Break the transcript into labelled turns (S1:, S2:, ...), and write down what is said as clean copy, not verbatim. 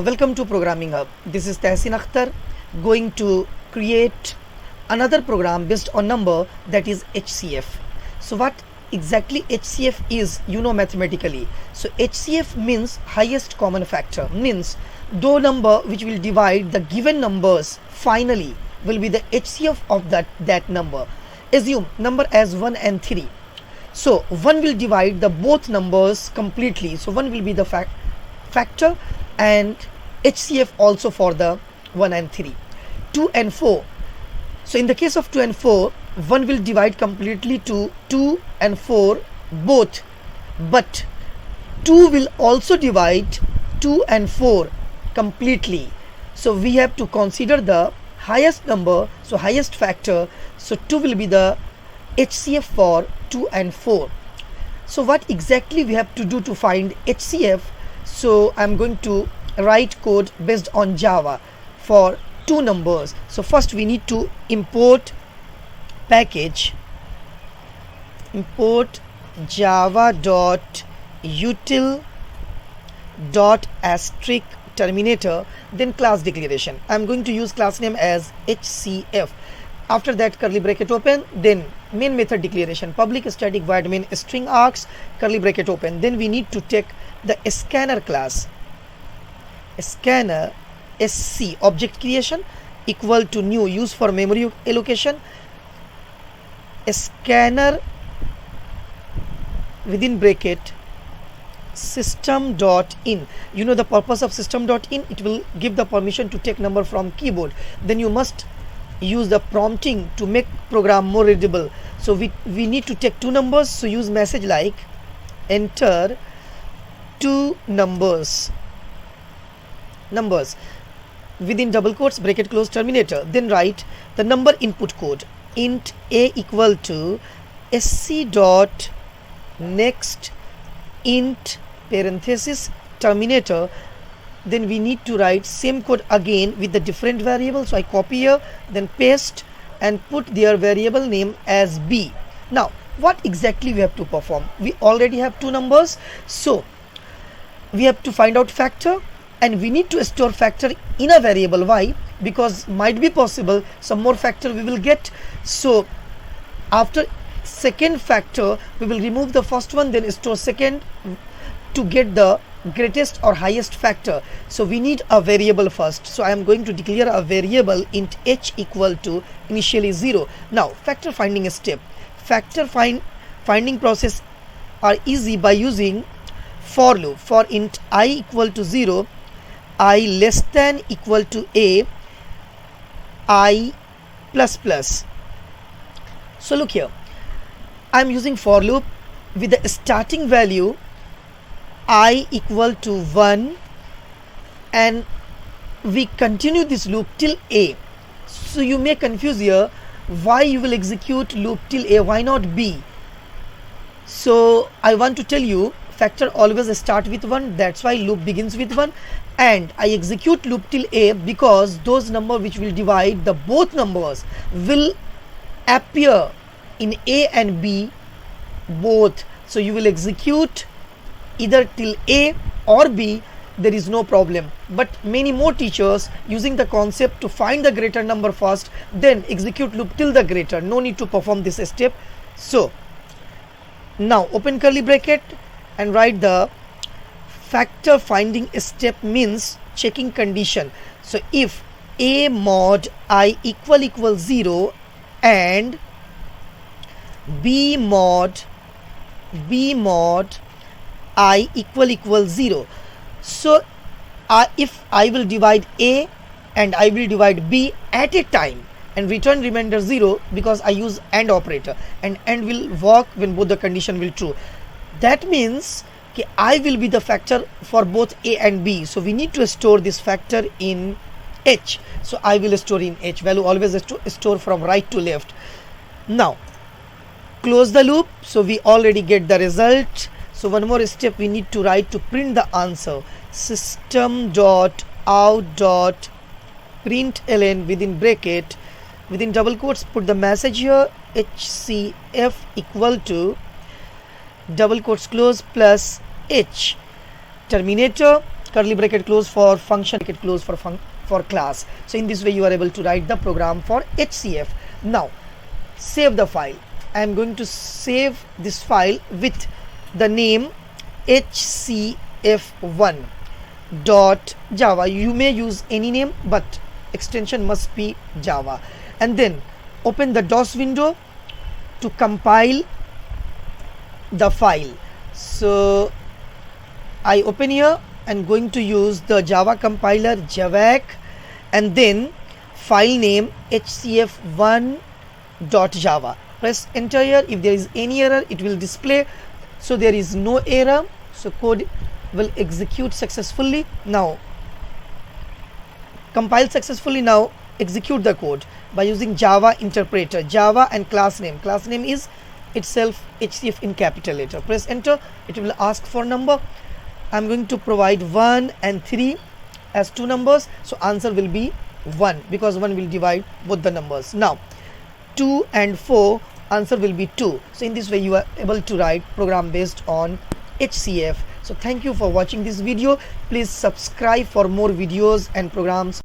S1: Welcome to Programming Hub. This is Tehsin Akhtar going to create another program based on number, that is HCF. So what exactly HCF is, mathematically. So HCF means highest common factor, means the number which will divide the given numbers finally will be the HCF of that number. Assume number as 1 and 3. So 1 will divide the both numbers completely. So 1 will be the factor and HCF also for the 1 and 3. 2 and 4. So in the case of 2 and 4, 1 will divide completely to 2 and 4 both, but 2 will also divide 2 and 4 completely. So we have to consider the highest number, so highest factor. So 2 will be the HCF for 2 and 4. So what exactly we have to do to find HCF? So I'm going to write code based on Java for two numbers. So first we need to import package, import java.util.asterisk terminator, then class declaration. I'm going to use class name as HCF. After that, curly bracket open, then main method declaration, public static void main string args, curly bracket open. Then we need to take the scanner class, scanner sc object creation equal to new, use for memory allocation, scanner within bracket system.in. The purpose of system.in, it will give the permission to take number from keyboard. Then you must use the prompting to make program more readable. So we need to take two numbers, so use message like enter two numbers within double quotes bracket close terminator. Then write the number input code, int a equal to sc dot next int parenthesis terminator. Then we need to write same code again with the different variable. So I copy here, then paste and put their variable name as b. Now what exactly we have to perform? We already have two numbers, so we have to find out factor, and we need to store factor in a variable. Why? Because might be possible some more factor we will get. So after second factor we will remove the first one, then store second to get the greatest or highest factor. So we need a variable first. So I am going to declare a variable int h equal to initially 0. Now factor finding step. Factor finding process are easy by using for loop. For int I equal to 0, I less than equal to a, I plus plus. So look here, I am using for loop with the starting value I equal to 1, and we continue this loop till a. So you may confuse here, why you will execute loop till a, why not b? So I want to tell you, factor always start with 1, that's why loop begins with 1, and I execute loop till a because those number which will divide the both numbers will appear in a and b both. So you will execute either till a or b, there is no problem. But many more teachers using the concept to find the greater number first, then execute loop till the greater. No need to perform this step. So now open curly bracket and write the factor finding step, means checking condition. So if a mod I equal 0 and b mod I equal 0. So if I will divide a and I will divide b at a time and return remainder 0, because I use AND operator, and AND will work when both the condition will true. That means I will be the factor for both a and b. So we need to store this factor in h. So I will store in h. Value always store from right to left. Now close the loop. So we already get the result. So one more step we need to write to print the answer, system.out.println within bracket, within double quotes put the message here, HCF equal to double quotes close plus h terminator curly bracket close for function, bracket close for class. So in this way you are able to write the program for HCF. Now save the file. I am going to save this file with the name hcf1.java. You may use any name, but extension must be Java. And then open the DOS window to compile the file. So I open here and going to use the Java compiler javac, and then file name hcf1.java. Press enter here. If there is any error, it will display. So there is no error, so code will execute successfully. Now compile successfully. Now execute the code by using Java interpreter, Java and class name is itself HCF in capital letter. Press enter. It will ask for number. I'm going to provide 1 and 3 as two numbers, so answer will be 1 because 1 will divide both the numbers. Now 2 and 4, answer will be 2. So in this way you are able to write program based on HCF. So thank you for watching this video. Please subscribe for more videos and programs.